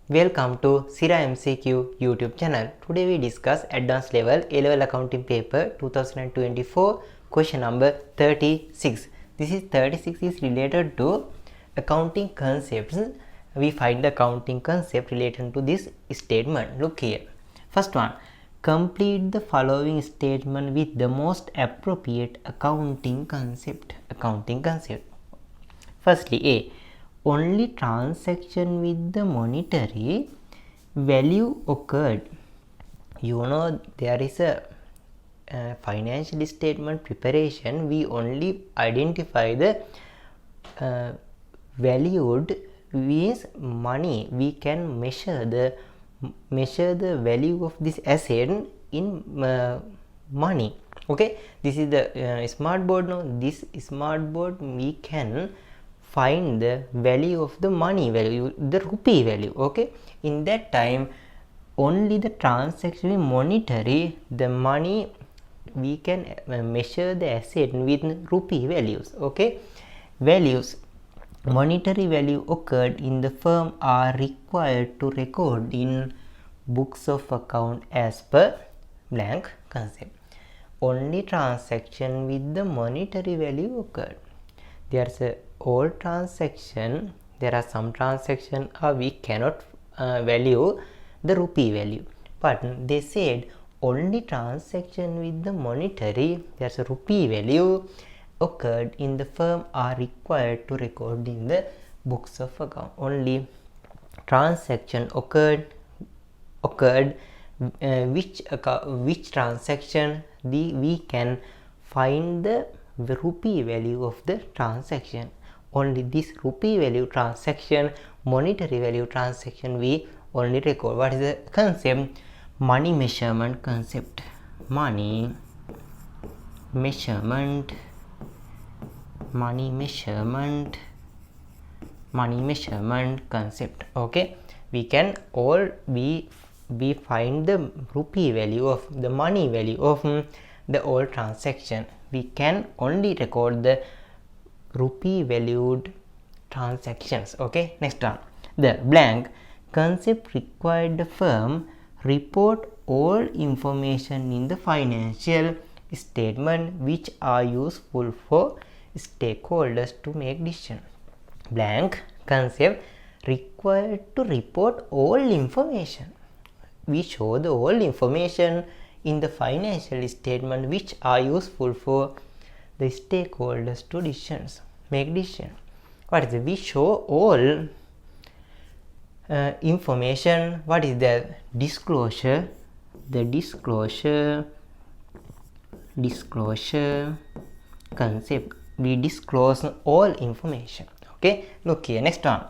Welcome to SIRA MCQ YouTube channel. Today we discuss advanced level A-level accounting paper 2024 question number 36. This is 36 is related to accounting concepts. We find the accounting concept related to this statement. Look here. First one. Complete the following statement with the most appropriate accounting concept. Accounting concept. Firstly, A. Only transaction with the monetary value occurred. You know there is a financial statement preparation. We only identify the valued with money. We can measure the value of this asset in money. Okay, this is the smart board. Now this smart board we can find the value of the money value, the rupee value. Okay, in that time only the transaction is monetary, the money we can measure the asset with rupee values. Okay, values monetary value occurred in the firm are required to record in books of account as per blank concept. Only transaction with the monetary value occurred. There's a all transaction, there are some transaction we cannot value the rupee value, but they said only transaction with the monetary, there's a rupee value occurred in the firm are required to record in the books of account. Only transaction occurred which transaction we can find the rupee value of the transaction. Only this rupee value transaction, monetary value transaction we only record. What is the concept? Money measurement concept. Money measurement concept. Okay, we can all we find the rupee value of the money value of the all transaction. We can only record the rupee valued transactions. Okay, next one. The blank concept required the firm report all information in the financial statement which are useful for stakeholders to make decision. Blank concept required to report all information. We show the all information in the financial statement which are useful for the stakeholders to make decision. What is it? We show all information. What is the disclosure? The disclosure concept. We disclose all information. Okay, look here. Next one.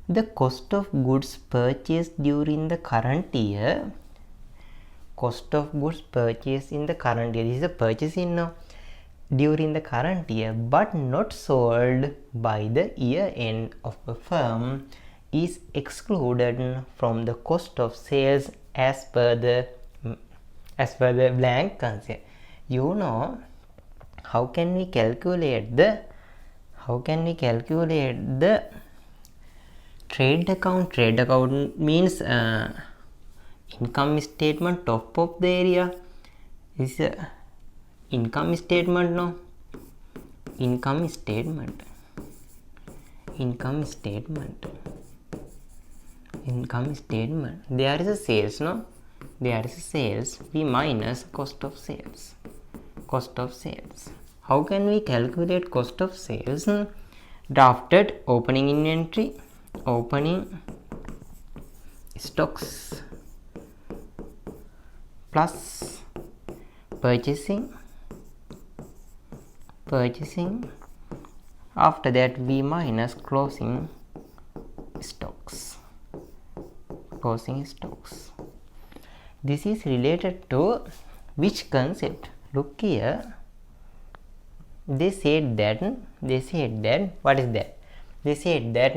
The cost of goods purchased during the current year. Cost of goods purchased in the current year. This is a purchasing now. During the current year but not sold by the year end of the firm is excluded from the cost of sales as per the blank concept. You know how can we calculate the trade account? Trade account means income statement top of the area. This is a income statement. No, income statement. There is a sales. No, there is a sales. We minus cost of sales. How can we calculate cost of sales? Drafted opening inventory, opening stocks plus purchasing. After that we minus closing stocks. This is related to which concept? Look here. They said that what is that? They said that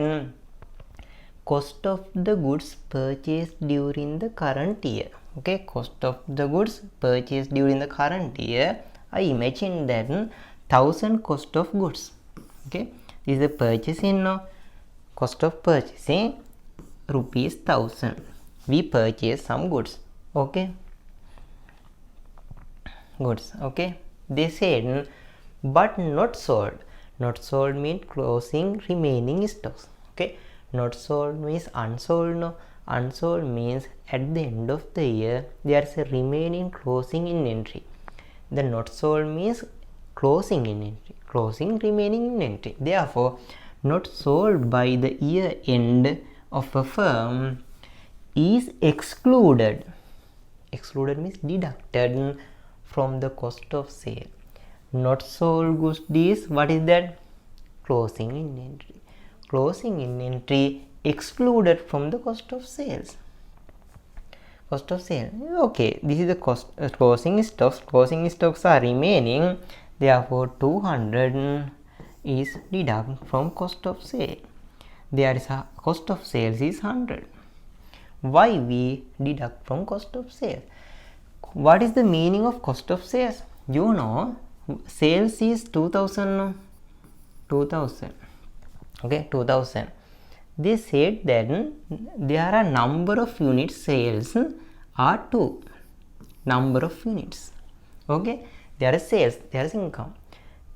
cost of the goods purchased during the current year. Okay, cost of the goods purchased during the current year. I imagine that 1000 cost of goods. Okay, this is the purchasing now. Cost of purchasing rupees 1000. We purchase some goods. Okay, goods. Okay, they said, but not sold. Not sold means closing remaining stocks. Okay, not sold means unsold. No, unsold means at the end of the year there is a remaining closing inventory. The not sold means closing inventory, closing remaining inventory. Therefore, not sold by the year end of a firm is excluded. Excluded means deducted from the cost of sale. Not sold goods is, what is that? Closing inventory. Closing inventory excluded from the cost of sales. Cost of sale. Okay, this is the cost. Closing stocks. Closing stocks are remaining. Therefore, 200 is deducted from cost of sale. There is a cost of sales is 100. Why we deduct from cost of sales? What is the meaning of cost of sales? You know, sales is 2000. 2000. Okay, 2000. They said that there are number of units sales are 2. Number of units. Okay, there is sales, there is income.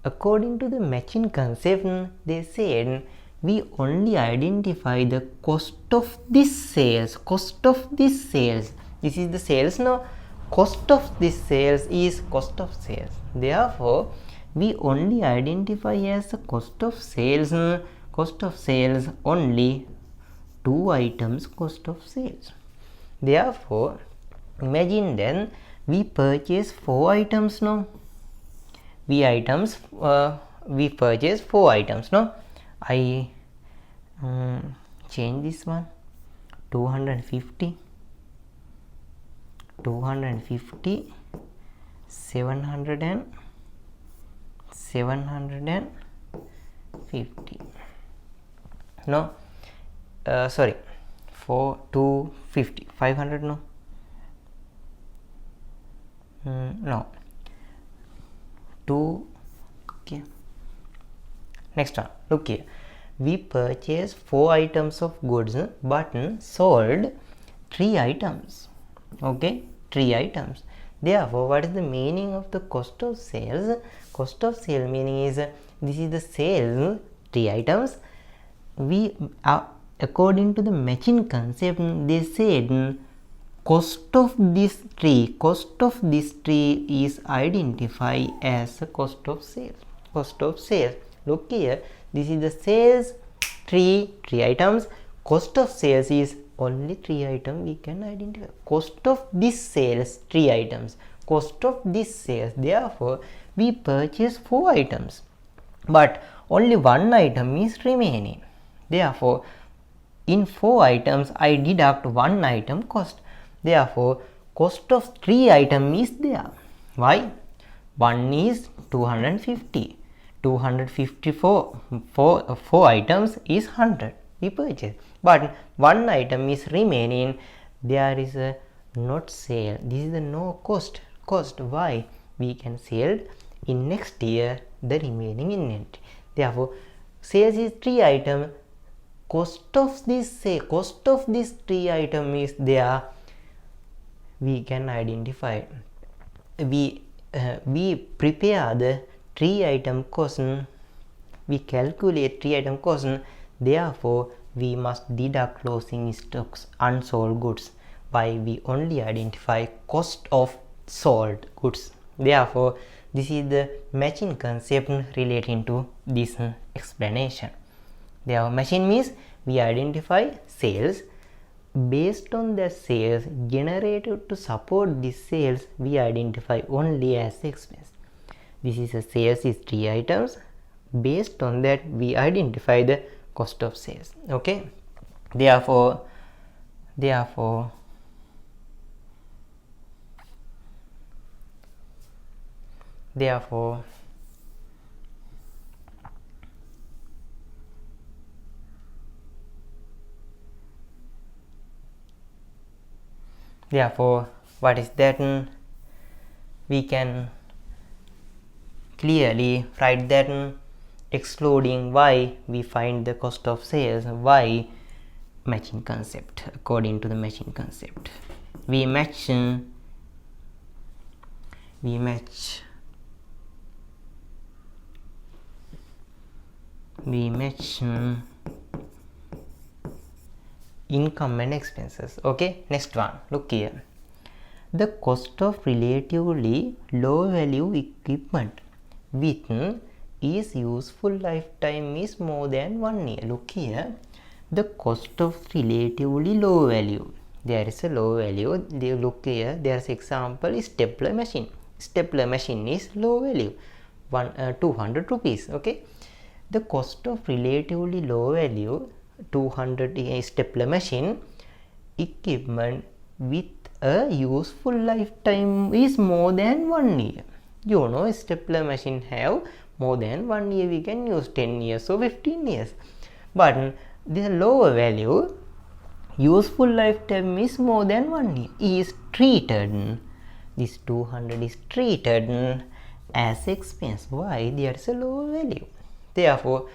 According to the matching concept, they said we only identify the cost of this sales. Cost of this sales. This is the sales now. Cost of this sales is cost of sales. Therefore, we only identify as the cost of sales. Cost of sales only 2 items cost of sales. Therefore, imagine then we purchase 4 items now. We purchase 4 items now. I change this one. 250, 700 and 750. No, sorry, 250, 500. No, no, 2. Okay, next one. Look here, we purchased 4 items of goods but sold 3 items. Okay, 3 items. Therefore, what is the meaning of the cost of sales? Cost of sale meaning is this is the sale 3 items. We according to the matching concept, they said cost of this tree is identified as a cost of sales. Cost of sales. Look here, this is the sales 3 items. Cost of sales is only 3 items we can identify. Cost of this sales 3 items. Cost of this sales. Therefore, we purchase 4 items, but only 1 item is remaining. Therefore, in 4 items I deduct 1 item cost. Therefore, cost of 3 item is there. Why? 1 is 250. 254 4 items is 100. We purchase, but 1 item is remaining. There is a not sale. This is the no cost. Why? We can sell in next year the remaining inventory. Therefore, sales is 3 item. Cost of this 3 item is there. We can identify. We prepare the 3 item cost. We calculate 3 item cost. Therefore, we must deduct closing stocks, unsold goods. Why? We only identify cost of sold goods. Therefore, this is the matching concept relating to this explanation. Therefore, matching means we identify sales. Based on the sales generated to support this sales, we identify only as expense. This is a sales is 3 items. Based on that, we identify the cost of sales. Okay, therefore what is that? We can clearly write that excluding. Why we find the cost of sales? Why matching concept. According to the matching concept, we match income and expenses. Okay, next one, look here. The cost of relatively low value equipment with its useful lifetime is more than 1 year. Look here, the cost of relatively low value, there is a low value. Look here, there's example stapler machine. Stapler machine is low value, 200 rupees. Okay, the cost of relatively low value 200 stapler machine equipment with a useful lifetime is more than 1 year. You know, stapler machine have more than 1 year, we can use 10 years or 15 years, but the lower value useful lifetime is more than 1 year is treated, this 200 is treated as expense. Why? There is a lower value. Therefore,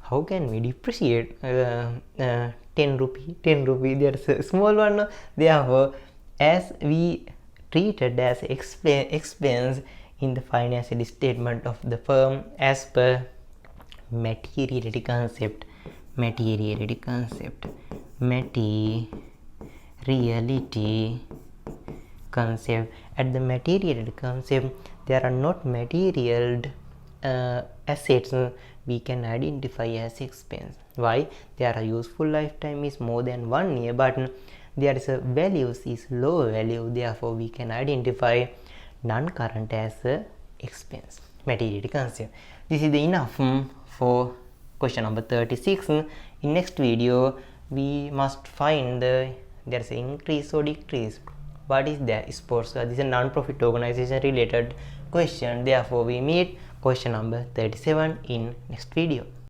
how can we depreciate 10 rupee? There is a small one. Therefore, as we treated as expense in the financial statement of the firm as per materiality concept. Materiality concept at the materiality concept, there are not material assets we can identify as expense. Why? There are useful lifetime is more than 1 year, but there is a values is low value, therefore we can identify non-current as a expense. Materiality concept. This is enough for question number 36. In next video we must find there is an increase or decrease. What is that? Sports. This is a non-profit organization related question. Therefore we meet question number 37 in next video.